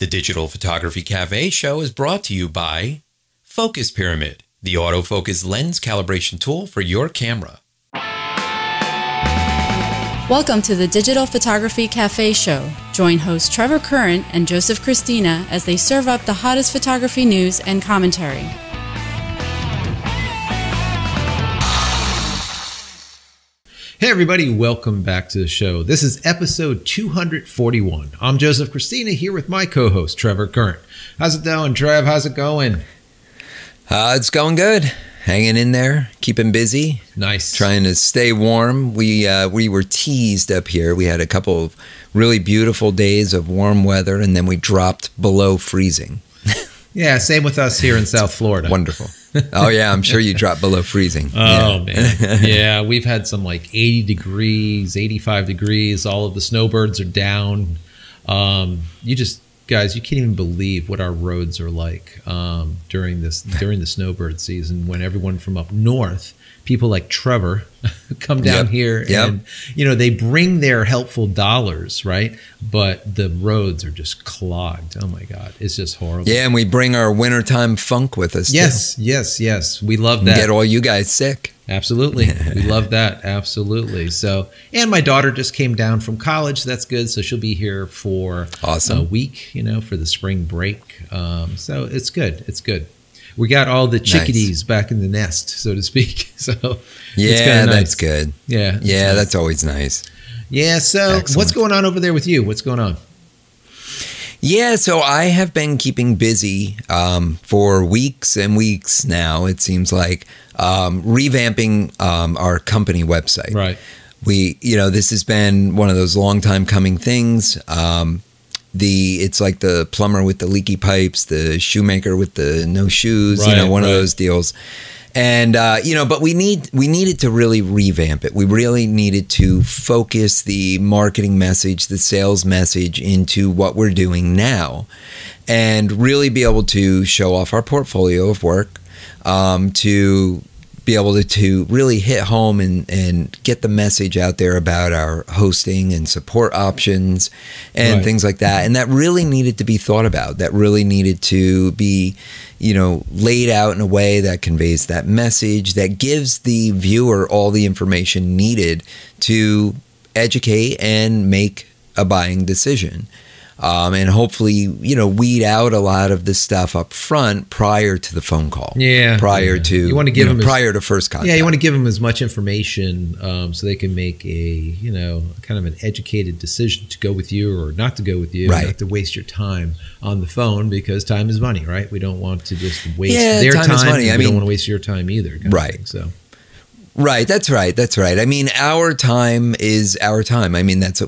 The Digital Photography Cafe show is brought to you by Focus Pyramid, the autofocus lens calibration tool for your camera. Welcome to the Digital Photography Cafe show. Join host Trevor Current and Joseph Cristina as they serve up the hottest photography news and commentary. Hey everybody, welcome back to the show. This is episode 241. I'm Joseph Cristina here with my co-host Trevor Current. How's it going, Trev? How's it going? It's going good. Hanging in there, keeping busy. Nice. Trying to stay warm. We were teased up here. We had a couple of really beautiful days of warm weather, and then we dropped below freezing. Yeah, same with us here in South Florida. Wonderful. Oh, yeah, I'm sure you dropped below freezing. Oh, man. Yeah, we've had some like 80 degrees, 85 degrees. All of the snowbirds are down. Guys, you can't even believe what our roads are like during the snowbird season, when everyone from up north, people like Trevor, come down here and they bring their helpful dollars, right? But the roads are just clogged. Oh my God, it's just horrible. Yeah, and we bring our wintertime funk with us. Yes, too. Yes. We love that. Get all you guys sick. Absolutely. We love that. Absolutely. So, and my daughter just came down from college. So that's good. So she'll be here for a week, for the spring break. So it's good. It's good. We got all the chickadees back in the nest, so to speak. So yeah, that's good. Yeah. Nice. That's always nice. Yeah. So what's going on over there with you? What's going on? Yeah, so I have been keeping busy for weeks and weeks now, it seems like, revamping our company website. Right. This has been one of those long time coming things. It's like the plumber with the leaky pipes, the shoemaker with the no shoes, one of those deals. And, but we needed to really revamp it. We really needed to focus the marketing message, the sales message into what we're doing now, and really be able to show off our portfolio of work, to be able to really hit home and get the message out there about our hosting and support options and things like that. And that really needed to be thought about. That really needed to be, laid out in a way that conveys that message, that gives the viewer all the information needed to educate and make a buying decision. And hopefully, weed out a lot of the stuff up front prior to the phone call. Yeah. Prior to, you want to give them prior to first contact. Yeah, you want to give them as much information so they can make a, kind of an educated decision to go with you or not to go with you. Not to waste your time on the phone, because time is money, right? We don't want to just waste their time. Is money. We don't want to waste your time either. Right. So. Right, that's right. I mean, our time is our time. I mean, that's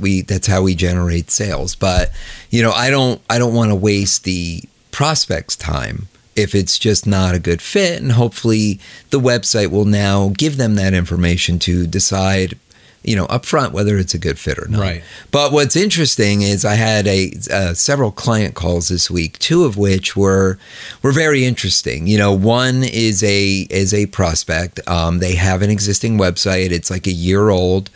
how we generate sales. But, I don't want to waste the prospect's time if it's just not a good fit. And hopefully the website will now give them that information to decide, up front whether it's a good fit or not. Right. But what's interesting is I had several client calls this week, two of which were very interesting. One is a prospect. They have an existing website. It's like a year old.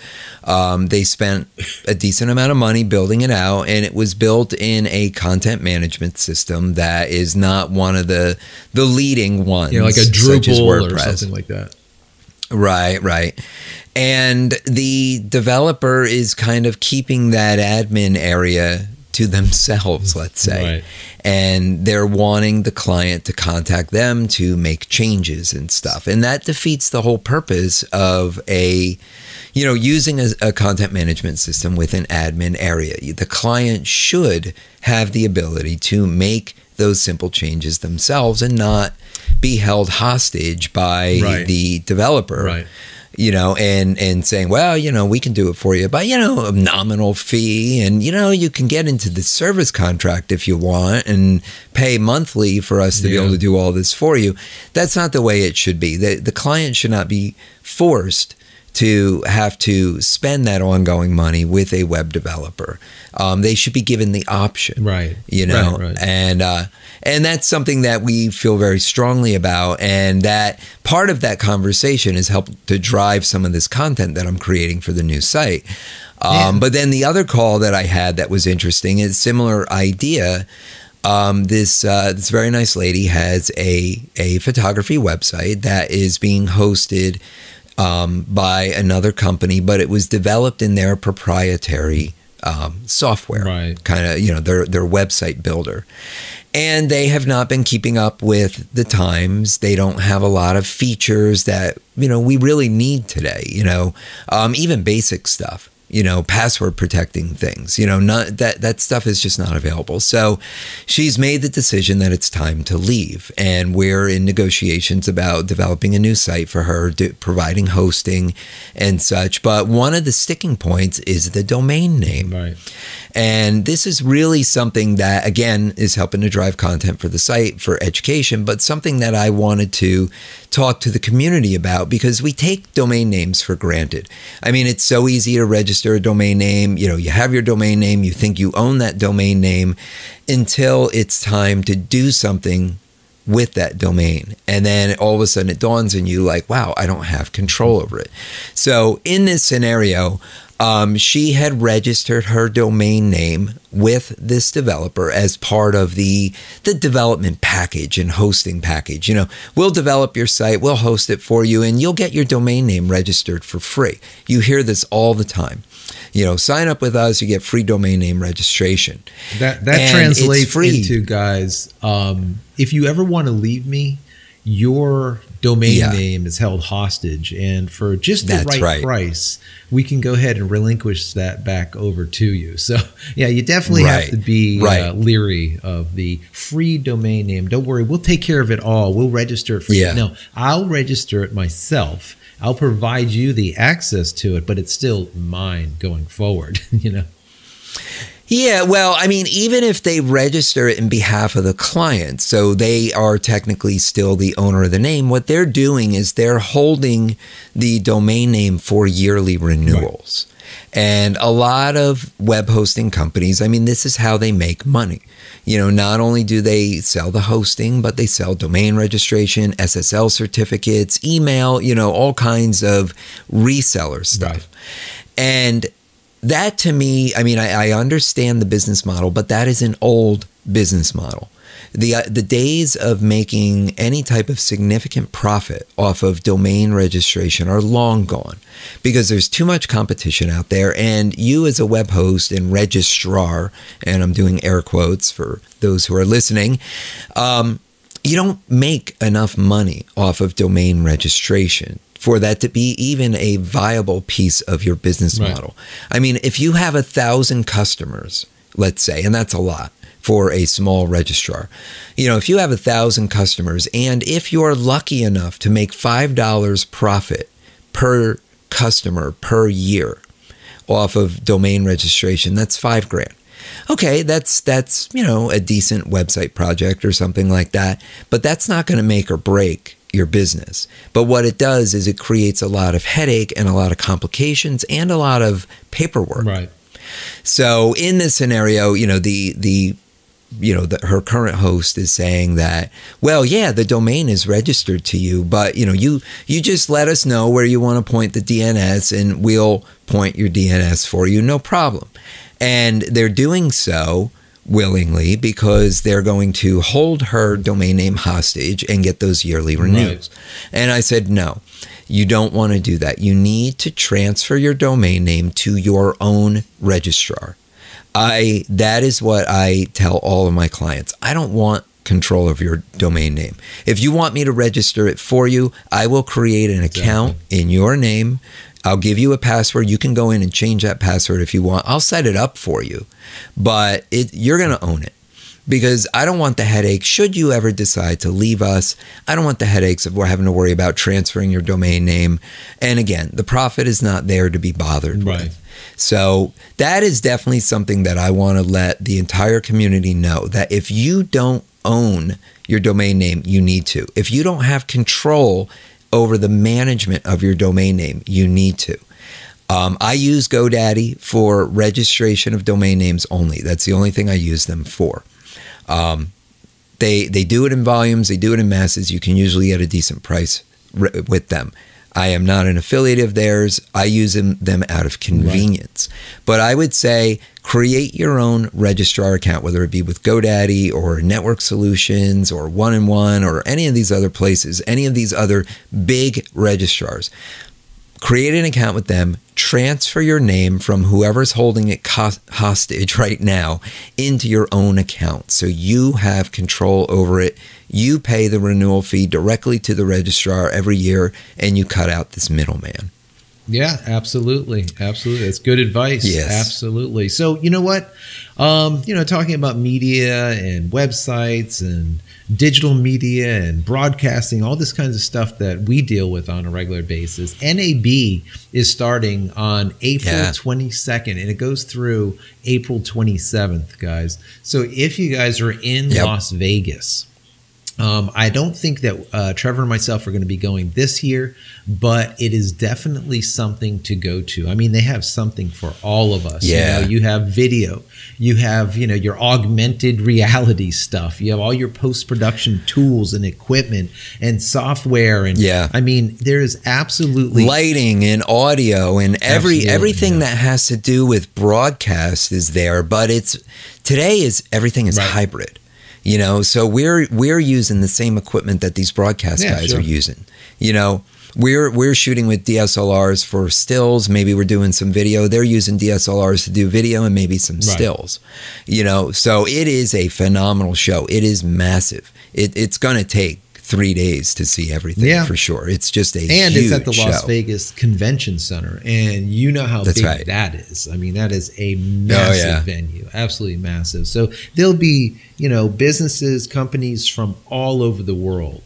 They spent a decent amount of money building it out, and it was built in a content management system that is not one of the leading ones. Like a Drupal or something like that. Right. And the developer is kind of keeping that admin area to themselves, let's say. Right. And they're wanting the client to contact them to make changes and stuff. And that defeats the whole purpose of using a content management system with an admin area. The client should have the ability to make those simple changes themselves and not be held hostage by the developer. Right. And saying, well, we can do it for you by, a nominal fee. And, you can get into the service contract if you want and pay monthly for us to be able to do all this for you. That's not the way it should be. The client should not be forced to have to spend that ongoing money with a web developer. They should be given the option, right? And that's something that we feel very strongly about, and that part of that conversation has helped to drive some of this content that I'm creating for the new site. But then the other call that I had that was interesting is similar idea. this very nice lady has a photography website that is being hosted by another company, but it was developed in their proprietary software, right? Kind of, you know, their website builder. And they have not been keeping up with the times. They don't have a lot of features that, you know, we really need today, you know, even basic stuff. You know, password protecting things, you know, not that stuff is just not available. So she's made the decision that it's time to leave. And we're in negotiations about developing a new site for her, providing hosting and such. But one of the sticking points is the domain name. Right. And this is really something that, again, is helping to drive content for the site, for education, but something that I wanted to talk to the community about, because we take domain names for granted. I mean, it's so easy to register a domain name. You know, you have your domain name, you think you own that domain name until it's time to do something with that domain. And then all of a sudden it dawns on you like, wow, I don't have control over it. So in this scenario, she had registered her domain name with this developer as part of the development package and hosting package. You know, we'll develop your site, we'll host it for you, and you'll get your domain name registered for free. You hear this all the time. You know, sign up with us, you get free domain name registration. That translates into, guys, if you ever want to leave me, your domain name is held hostage, and for just the right price, we can go ahead and relinquish that back over to you. So yeah, you definitely have to be leery of the free domain name. Don't worry, we'll take care of it all. We'll register it for you. No, I'll register it myself. I'll provide you the access to it, but it's still mine going forward, you know? Yeah, well, I mean, even if they register it in behalf of the client, so they are technically still the owner of the name, what they're doing is they're holding the domain name for yearly renewals. Right. And a lot of web hosting companies, I mean, this is how they make money. You know, not only do they sell the hosting, but they sell domain registration, SSL certificates, email, you know, all kinds of reseller stuff. Right. And that, to me, I mean, I understand the business model, but that is an old business model. The days of making any type of significant profit off of domain registration are long gone, because there's too much competition out there, and you as a web host and registrar, and I'm doing air quotes for those who are listening, you don't make enough money off of domain registration for that to be even a viable piece of your business model. I mean, if you have 1,000 customers, let's say, and that's a lot for a small registrar, you know, if you have 1,000 customers, and if you're lucky enough to make $5 profit per customer per year off of domain registration, that's $5,000. Okay, that's you know, a decent website project or something like that, but that's not going to make or break your business. But what it does is it creates a lot of headache and a lot of complications and a lot of paperwork. Right. So in this scenario, you know, her current host is saying that, well, yeah, the domain is registered to you, but you know, you just let us know where you want to point the DNS and we'll point your DNS for you, no problem. And they're doing so willingly because they're going to hold her domain name hostage and get those yearly renewals. Right. And I said, no, you don't want to do that. You need to transfer your domain name to your own registrar. That is what I tell all of my clients. I don't want control of your domain name. If you want me to register it for you, I will create an account in your name. I'll give you a password. You can go in and change that password if you want. I'll set it up for you, but you're going to own it, because I don't want the headache. Should you ever decide to leave us, I don't want the headaches of having to worry about transferring your domain name. And again, the profit is not there to be bothered with. So that is definitely something that I want to let the entire community know, that if you don't own your domain name, you need to. If you don't have control over the management of your domain name, you need to. I use GoDaddy for registration of domain names only. That's the only thing I use them for. They do it in volumes, they do it in masses. You can usually get a decent price with them. I am not an affiliate of theirs. I use them out of convenience. Right. But I would say create your own registrar account, whether it be with GoDaddy or Network Solutions or 1&1 or any of these other places, any of these other big registrars. Create an account with them, transfer your name from whoever's holding it hostage right now into your own account. So you have control over it. You pay the renewal fee directly to the registrar every year, and you cut out this middleman. Yeah, absolutely. Absolutely. That's good advice. Yes. Absolutely. So, you know what? Talking about media and websites and digital media and broadcasting, all this kinds of stuff that we deal with on a regular basis. NAB is starting on April 22nd, and it goes through April 27th, guys. So if you guys are in Las Vegas, I don't think that Trevor and myself are going to be going this year, but it is definitely something to go to. I mean, they have something for all of us. Yeah. You have video, you have, your augmented reality stuff. You have all your post-production tools and equipment and software. And I mean, there is absolutely lighting and audio and everything that has to do with broadcast is there, but everything is hybrid. So we're using the same equipment that these broadcast guys are using. We're shooting with DSLRs for stills. Maybe we're doing some video. They're using DSLRs to do video and maybe some stills. So it is a phenomenal show. It is massive. It's going to take 3 days to see everything for sure. It's just a and huge it's at the Las show. Vegas Convention Center, and you know how big that is. I mean, that is a massive venue, absolutely massive. So there'll be businesses, companies from all over the world.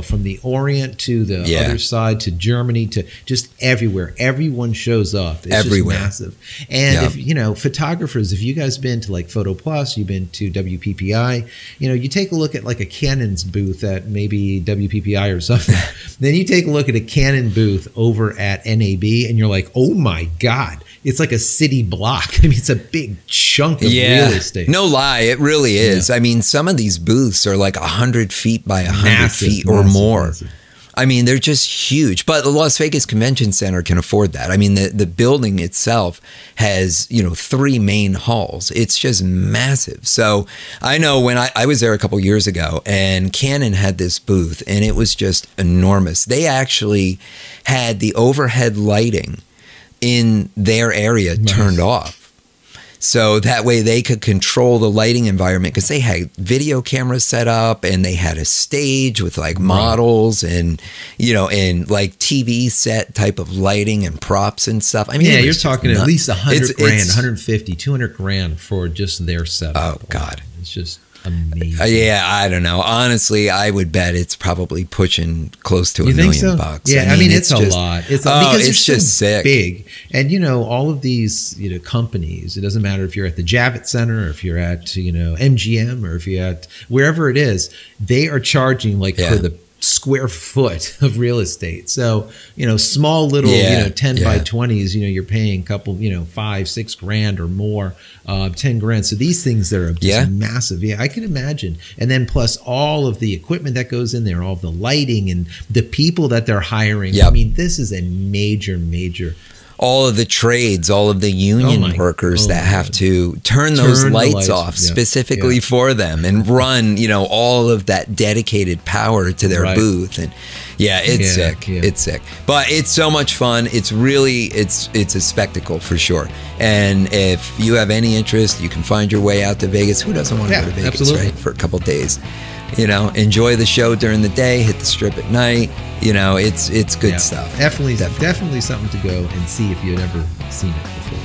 From the Orient to the other side to Germany to just everywhere. Everyone shows up. It's everywhere. Just massive. And if photographers, if you guys been to like Photo Plus, you've been to WPPI, you take a look at like a Canon's booth at maybe WPPI or something. Then you take a look at a Canon booth over at NAB, and you're like, oh my God, it's like a city block. I mean, it's a big chunk of real estate. No lie, it really is. I mean, some of these booths are like 100 feet by 100 feet or more. Massive. I mean, they're just huge. But the Las Vegas Convention Center can afford that. I mean, the building itself has, 3 main halls. It's just massive. So I know when I was there a couple years ago, and Canon had this booth, and it was just enormous. They actually had the overhead lighting in their area turned off. So that way they could control the lighting environment, because they had video cameras set up, and they had a stage with like models and, and like TV set type of lighting and props and stuff. I mean, you're talking at least 100 grand, 150, 200 grand for just their setup. Oh God. It's just amazing. I don't know. Honestly, I would bet it's probably pushing close to $1 million bucks. Yeah, I mean it's a lot. Because it's just sick. Big. And all of these companies, it doesn't matter if you're at the Javits Center or if you're at MGM or if you're at wherever it is, they are charging for the square foot of real estate. So, small little, 10 by 20s, you're paying a couple, 5-6 grand or more, 10 grand. So these things that are just massive. Yeah, I can imagine. And then plus all of the equipment that goes in there, all of the lighting and the people that they're hiring. I mean, this is a major all of the trades, all of the union workers that have to turn those lights off specifically for them and run, all of that dedicated power to their booth. And it's sick. It's sick. But it's so much fun. It's really, it's a spectacle for sure. And if you have any interest, you can find your way out to Vegas. Who doesn't want to go to Vegas, right? For a couple of days. Enjoy the show during the day, hit the strip at night. It's good stuff. Definitely something to go and see if you've never seen it before.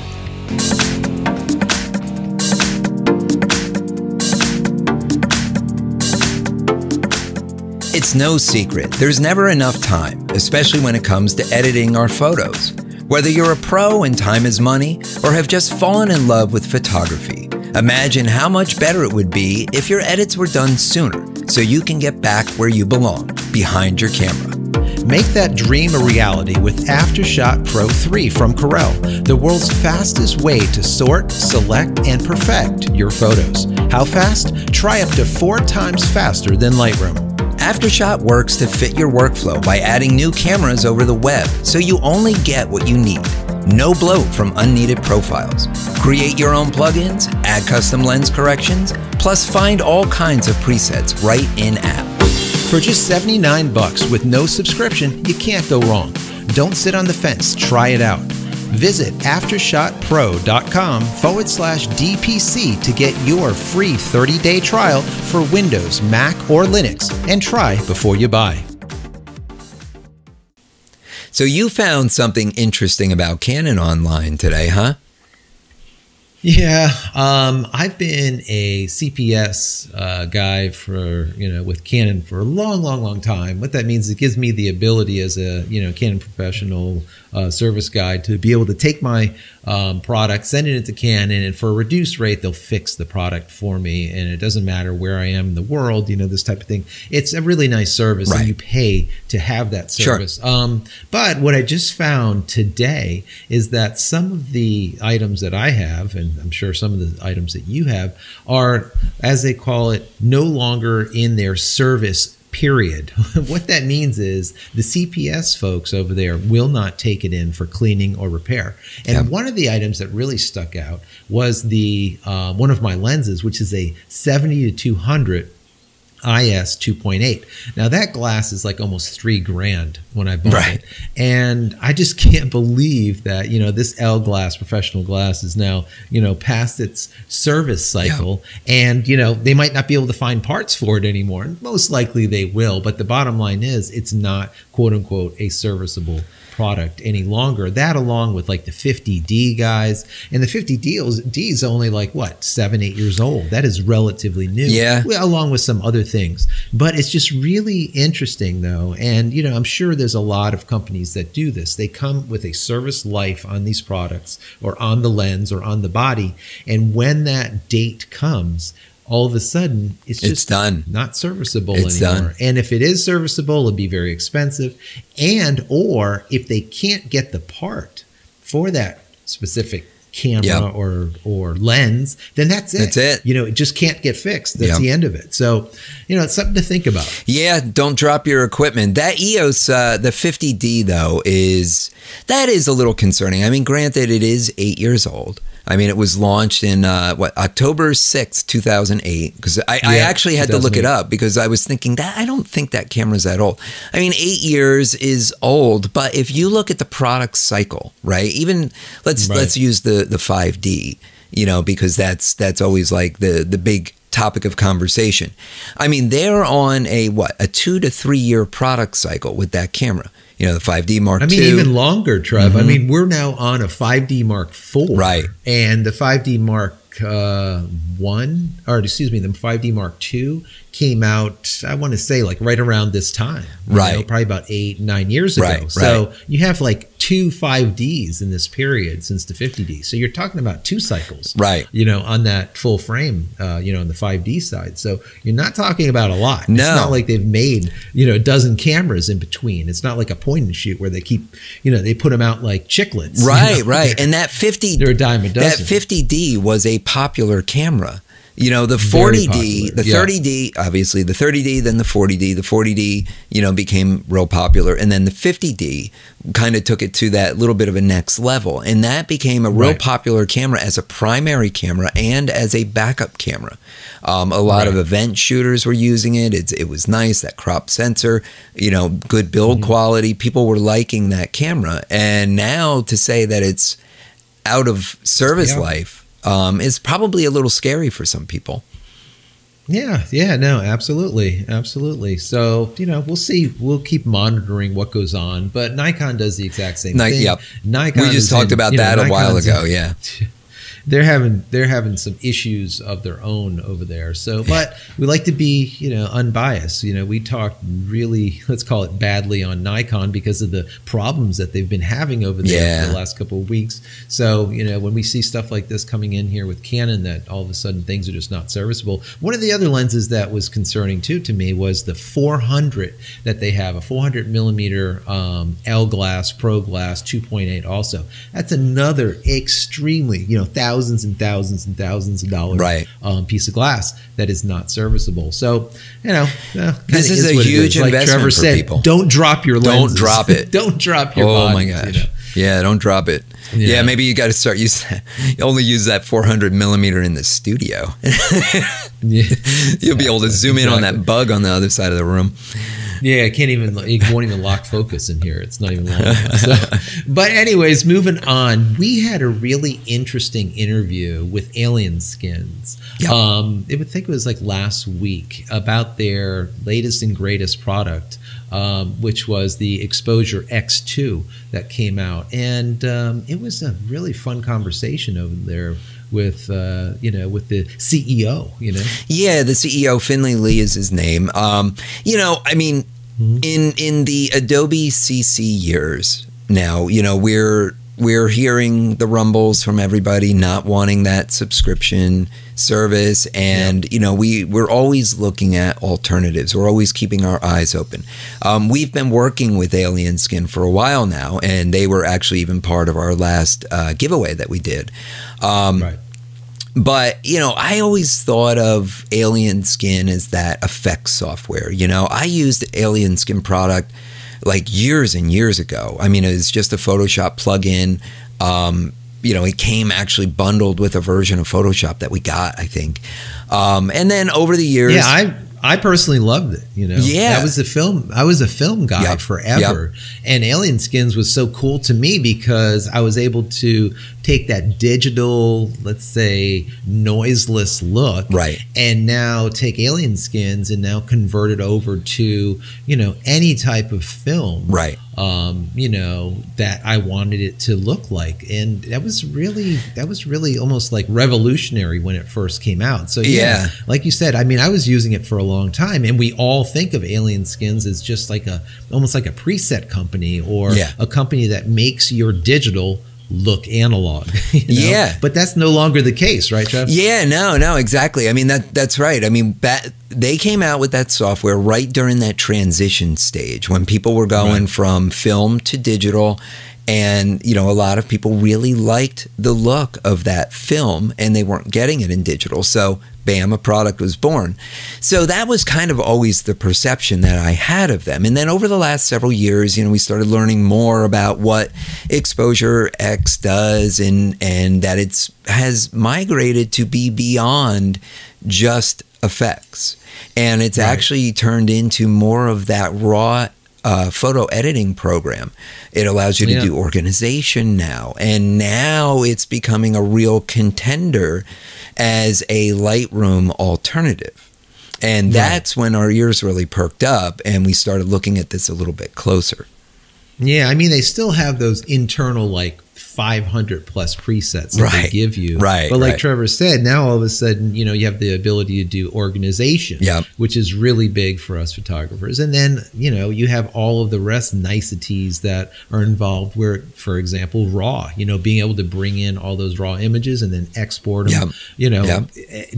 It's no secret, there's never enough time, especially when it comes to editing our photos. Whether you're a pro and time is money, or have just fallen in love with photography, imagine how much better it would be if your edits were done sooner, so you can get back where you belong, behind your camera. Make that dream a reality with Aftershot Pro 3 from Corel, the world's fastest way to sort, select, and perfect your photos. How fast? Try up to 4 times faster than Lightroom. Aftershot works to fit your workflow by adding new cameras over the web, so you only get what you need. No bloat from unneeded profiles. Create your own plugins, add custom lens corrections, plus find all kinds of presets right in-app. For just $79 with no subscription, you can't go wrong. Don't sit on the fence, try it out. Visit aftershotpro.com/DPC to get your free 30-day trial for Windows, Mac, or Linux, and try before you buy. So you found something interesting about Canon Online today, huh? Yeah, I've been a CPS guy for, with Canon for a long time. What that means is it gives me the ability as a, Canon professional service guy to be able to take my product, send it into Canon, and for a reduced rate, they'll fix the product for me. And it doesn't matter where I am in the world, this type of thing. It's a really nice service, right, and you pay to have that service. Sure. But what I just found today is that some of the items that I have, and I'm sure some of the items that you have, are, as they call it, no longer in their service period. What that means is the CPS folks over there will not take it in for cleaning or repair. And one of the items that really stuck out was the one of my lenses, which is a 70-200 IS 2.8. Now that glass is like almost $3,000 when I bought it, and I just can't believe that this L glass, professional glass, is now past its service cycle, and they might not be able to find parts for it anymore. And most likely they will, but the bottom line is it's not quote unquote a serviceable product any longer. That, along with like the 50D guys, and the 50D is only like what, 7-8 years old. That is relatively new, along with some other things. But it's just really interesting though, and I'm sure there's a lot of companies that do this. They come with a service life on these products, or on the lens, or on the body, and when that date comes, all of a sudden it's just done, not serviceable anymore. And if it is serviceable, it'll be very expensive. And or if they can't get the part for that specific camera or lens, then that's it. That's it. It just can't get fixed. That's the end of it. So, it's something to think about. Yeah, don't drop your equipment. That EOS, the 50D though, is a little concerning. I mean, granted, it is 8 years old. I mean, it was launched in October 6th, 2008. Because I actually had to look it up, because I was thinking that I don't think that camera's that old. I mean, 8 years is old, but if you look at the product cycle, right? Even let's use the 5D, because that's always like the big topic of conversation. I mean, they're on a 2 to 3 year product cycle with that camera. The 5D Mark II. I mean, even longer, Trev. I mean, we're now on a 5D Mark IV. Right. And the 5D Mark the 5D Mark II came out, I want to say, like right around this time. Probably about 8-9 years ago. So you have like 2 5Ds in this period since the 50D. So you're talking about 2 cycles, on that full frame, on the 5D side. So you're not talking about a lot. No. It's not like they've made, a dozen cameras in between. It's not like a point and shoot where they keep, they put them out like chiclets. Right. And that 50, they're a dime a dozen. That 50D was a popular camera. The 40D, the 30D, obviously the 30D, then the 40D. The 40D, became real popular. And then the 50D kind of took it to that little bit of a next level. And that became a real popular camera as a primary camera and as a backup camera. A lot of event shooters were using it. It was nice, that crop sensor, good build quality. People were liking that camera. And now to say that it's out of service life, is probably a little scary for some people. No, absolutely. So, we'll see. We'll keep monitoring what goes on. But Nikon does the exact same thing. Nikon, we just talked about that a while ago. They're having some issues of their own over there. So, but we like to be, unbiased. We talked really, let's call it badly on Nikon because of the problems that they've been having over there for the last couple of weeks. So, when we see stuff like this coming in here with Canon, that all of a sudden things are just not serviceable. One of the other lenses that was concerning too to me was the 400 that they have, a 400 millimeter L glass, Pro glass 2.8 also. That's another extremely, $1,000 thousands and thousands and thousands of dollars piece of glass that is not serviceable. So, this is a huge investment like Trevor said, people. Don't drop your lenses. Don't drop it. Don't drop your bodies, my gosh. Yeah, don't drop it. Yeah, maybe you got to start only use that 400 millimeter in the studio. You'll be able to zoom in on that bug on the other side of the room. Yeah, it won't even lock focus in here. It's not even long enough. So, but anyways, moving on, we had a really interesting interview with AlienSkin. Yep. I think it was like last week about their latest and greatest product, which was the Exposure X2 that came out. And it was a really fun conversation over there with with the CEO. Yeah, the CEO, Finley Lee is his name. I mean, in the Adobe CC years now, we're hearing the rumbles from everybody not wanting that subscription service, and we're always looking at alternatives. We're always keeping our eyes open. We've been working with AlienSkin for a while now, and they were actually even part of our last giveaway that we did. Right. But, I always thought of AlienSkin as that effects software. I used AlienSkin product like years and years ago. I mean, it was just a Photoshop plugin. It came actually bundled with a version of Photoshop that we got, I think. And then over the years... Yeah, I personally loved it. Yeah, I was a film guy forever, and AlienSkin was so cool to me because I was able to take that digital, let's say, noiseless look, and now take AlienSkin and now convert it over to any type of film, that I wanted it to look like, and that was really almost like revolutionary when it first came out. So like you said, I mean, I was using it for a long time, and we all think of AlienSkin as just like almost like a preset company or a company that makes your digital look analog. But that's no longer the case, right, Trev? Yeah, no, exactly. I mean, that's right. I mean, they came out with that software right during that transition stage when people were going from film to digital. And, a lot of people really liked the look of that film, and they weren't getting it in digital. So, bam, a product was born. So that was kind of always the perception that I had of them. And then over the last several years, we started learning more about what Exposure X does, and that it has migrated to be beyond just effects. And it's actually turned into more of that raw photo editing program. It allows you to do organization now, and now it's becoming a real contender as a Lightroom alternative. And that's when our ears really perked up and we started looking at this a little bit closer. Yeah, I mean, they still have those internal 500 plus presets that they give you. But like Trevor said, now all of a sudden, you have the ability to do organization, which is really big for us photographers. And then, you have all of the rest niceties that are involved where, for example, RAW, being able to bring in all those raw images and then export them,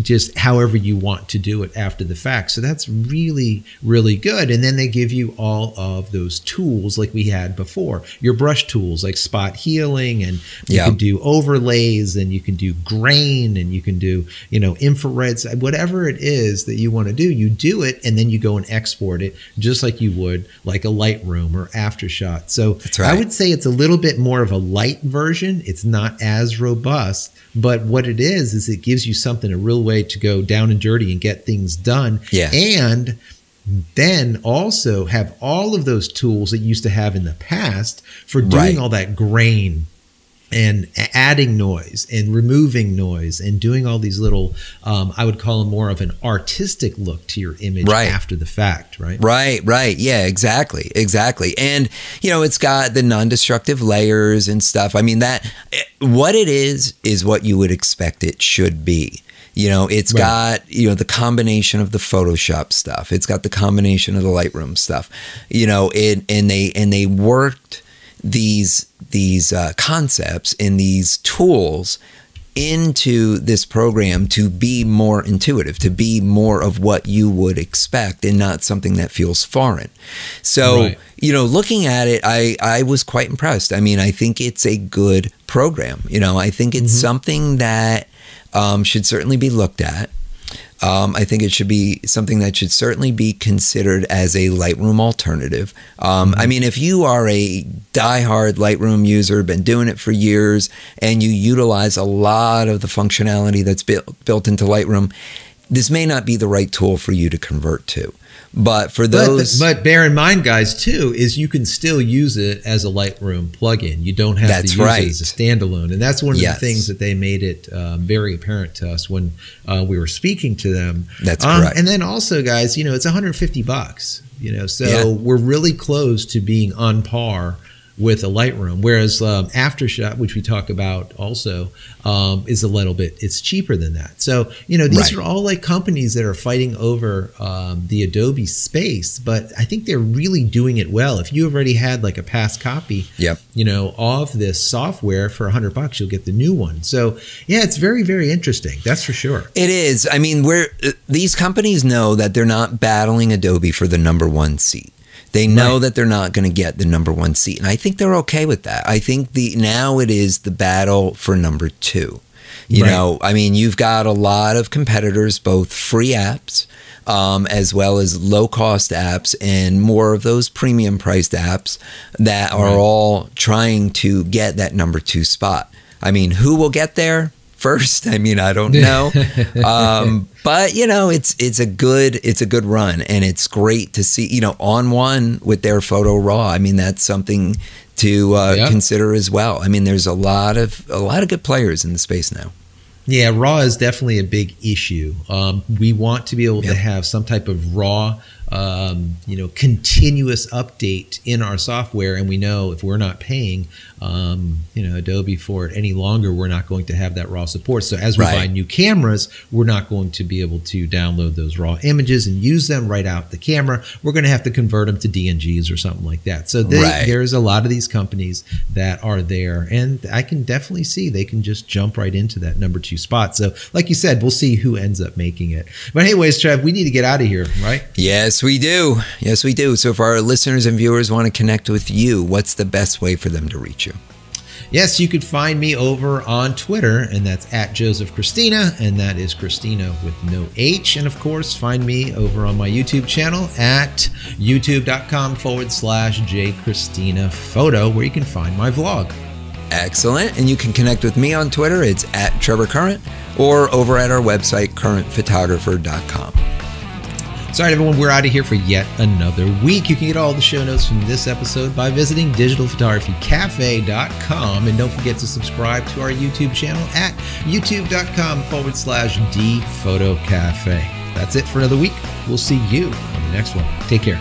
just however you want to do it after the fact. So that's really, really good. And then they give you all of those tools like we had before, your brush tools like spot healing, and you can do overlays, and you can do grain, and you can do, infrareds, whatever it is that you want to do, you do it, and then you go and export it just like you would like a Lightroom or Aftershot. So I would say it's a little bit more of a light version. It's not as robust, but what it is it gives you something, a real way to go down and dirty and get things done. And then also have all of those tools that you used to have in the past for doing all that grain and adding noise and removing noise and doing all these little, I would call them more of an artistic look to your image after the fact, right? Right. Yeah, exactly. And, it's got the non-destructive layers and stuff. I mean, what it is what you would expect it should be. It's got, the combination of the Photoshop stuff. It's got the combination of the Lightroom stuff, and they worked these concepts and these tools into this program to be more intuitive, to be more of what you would expect and not something that feels foreign. So, you know, looking at it, I was quite impressed. I mean, I think it's a good program. You know, I think it's something that should certainly be looked at. I think it should be something that should certainly be considered as a Lightroom alternative. I mean, if you are a diehard Lightroom user, been doing it for years, and you utilize a lot of the functionality that's built into Lightroom, this may not be the right tool for you to convert to. But for those, but bear in mind, guys, too, is you can still use it as a Lightroom plugin. You don't have to use it as a standalone, and that's one of the things that they made it very apparent to us when we were speaking to them. That's correct. And then also, guys, you know, it's $150. You know, so we're really close to being on par with a Lightroom, whereas Aftershot, which we talk about also, is a little bit, it's cheaper than that. So, you know, these are all like companies that are fighting over the Adobe space, but I think they're really doing it well. If you already had like a past copy, you know, of this software for $100, you'll get the new one. So yeah, it's very, very interesting. That's for sure. It is. I mean, these companies know that they're not battling Adobe for the #1 seat. They know that they're not going to get the #1 seat, and I think they're okay with that. I think now it is the battle for #2. You know, I mean, you've got a lot of competitors, both free apps as well as low-cost apps and more of those premium-priced apps that are all trying to get that #2 spot. I mean, who will get there first? I mean, I don't know. But you know, it's a good run, and it's great to see, you know, On One with their Photo Raw. I mean, that's something to consider as well. I mean, there's a lot of good players in the space now. Yeah, RAW is definitely a big issue. We want to be able to have some type of raw, you know, continuous update in our software, and we know if we're not paying, you know, Adobe for it any longer, we're not going to have that raw support. So as we buy new cameras, we're not going to be able to download those raw images and use them right out the camera. We're going to have to convert them to DNGs or something like that. So there's a lot of these companies that are there, and I can definitely see they can just jump right into that #2 spot. So like you said, we'll see who ends up making it. But anyways, Trev, we need to get out of here, right? Yes, we do. Yes, we do. So if our listeners and viewers want to connect with you, what's the best way for them to reach you? Yes, you could find me over on Twitter, and that's @JosephChristina, and that is Cristina with no H. And of course, find me over on my YouTube channel at youtube.com/JChristinaPhoto, where you can find my vlog. Excellent. And you can connect with me on Twitter. It's @TrevorCurrent, or over at our website, currentphotographer.com. So, all right, everyone, we're out of here for yet another week. You can get all the show notes from this episode by visiting digitalphotographycafe.com. And don't forget to subscribe to our YouTube channel at youtube.com/DPhotoCafe. That's it for another week. We'll see you on the next one. Take care.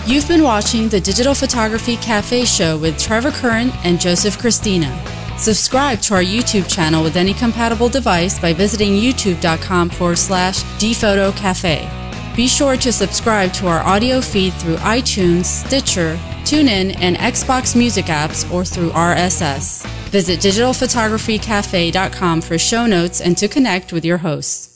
You've been watching the Digital Photography Cafe Show with Trevor Current and Joseph Cristina. Subscribe to our YouTube channel with any compatible device by visiting youtube.com/DPhotoCafe. Be sure to subscribe to our audio feed through iTunes, Stitcher, TuneIn, and Xbox Music apps, or through RSS. Visit digitalphotographycafe.com for show notes and to connect with your hosts.